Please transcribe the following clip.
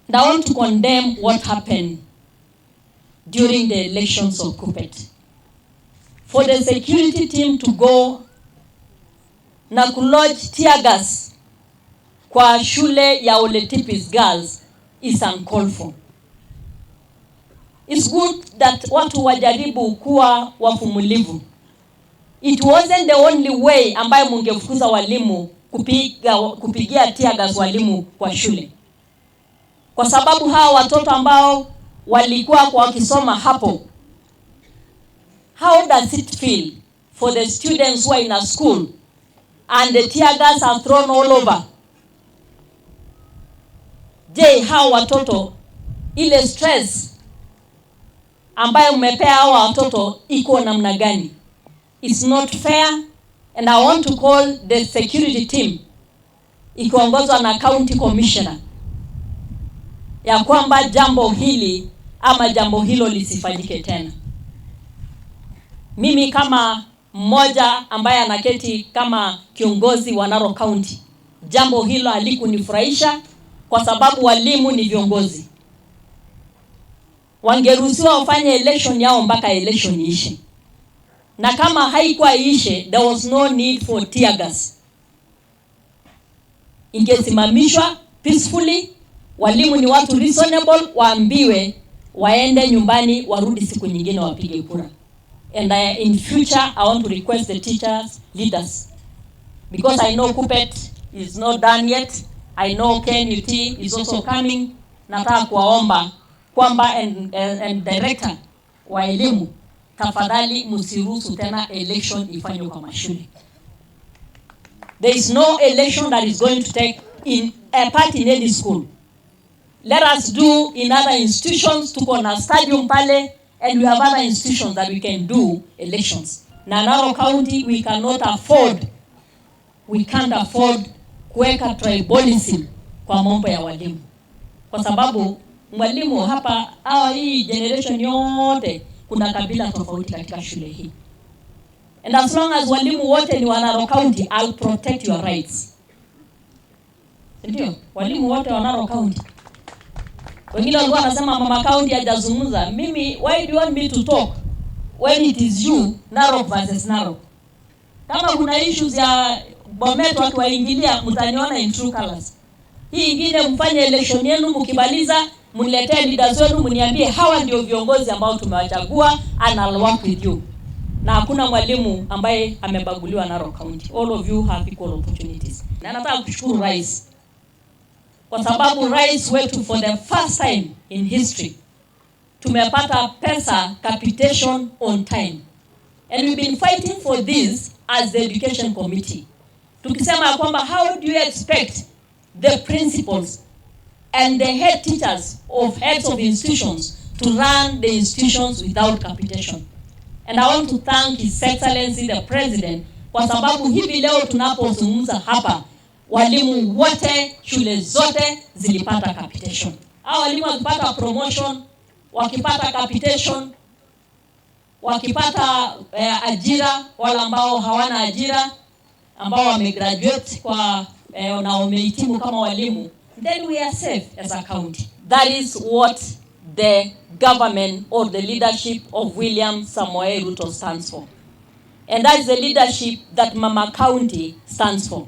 And I want to condemn what happened during the elections of KNUT. For the security team to go na kulodge tear gas kwa shule ya Oletipis girls is uncalled for. It's good that watu wajaribu kuwa wafumulivu. It wasn't the only way ambayo mungefukuza walimu kupigia tear gas walimu kwa shule. Kwa sababu hawa watoto ambao walikuwa kwa wakisoma hapo, how does it feel for the students who are in a school and the tear gas are thrown all over? Je, hawa watoto ile stress ambayo mmepea hawa watoto iko namna gani? It's not fair, and I want to call the security team ikiongozwa na county commissioner ya kwamba jambo hili ama jambo hilo lisifanyike tena. Mimi kama mmoja ambaye anaketi kama kiongozi wa Narok County, jambo hilo halikunifurahisha kwa sababu walimu ni viongozi. Wangeruhusiwa wafanye election yao mpaka election iishe. Na kama haikuwa iishe, there was no need for tear gas. Ingesimamishwa peacefully. Walimu ni watu reasonable, waambiwe waende nyumbani, warudi siku nyingine wapige kura. And in future I want to request the teachers, leaders, because I know KNUT is not done yet. I know KNUT is also coming. Nataka kuwaomba kwamba and director wa elimu, tafadhali msiruhusu tena election ifanywe kwa mashule. There is no election that is going to take in a part in any school. Let us do in other institutions. Tuko na stadium pale, and we have other institutions that we can do elections. Na Narok County we can't afford kuweka tribalism kwa mambo ya walimu. Kwa sababu mwalimu hapa hii generation yote kuna kabila tofauti katika shule hii. And as long as walimu wote ni wa Narok County, I'll protect your rights. Ndio, walimu wote wa Narok County. Wengine walikuwa wanasema mama county hajazungumza. Mimi, why do you want me to talk when it is you, Narok versus Narok? Kama kuna issues ya Bomet watu waingilia, mtaniona in true colors. Hii ingine mfanye election yenu, mkibaliza mniletee leaders wenu, mniambie hawa ndio viongozi ambao tumewachagua, and I'll work with you. Na hakuna mwalimu ambaye amebaguliwa Narok County. All of you have equal opportunities. Na nataka kushukuru rais, kwa sababu rais wetu for the first time in history tumepata pesa capitation on time. And we've been fighting for this as the education committee. Tukisema kwamba how do you expect the principals and the head teachers of heads of institutions to run the institutions without capitation? And I want to thank His Excellency the President, kwa sababu hivi leo tunapozungumza hapa, walimu wote shule zote zilipata capitation. Hao walimu wakipata promotion, wakipata capitation, wakipata ajira, wala ambao hawana ajira, ambao wamegraduate kwa na wamehitimu kama walimu, then we are safe as a county. That is what the government or the leadership of William Samoei Ruto stands for. And that is the leadership that Mama County stands for.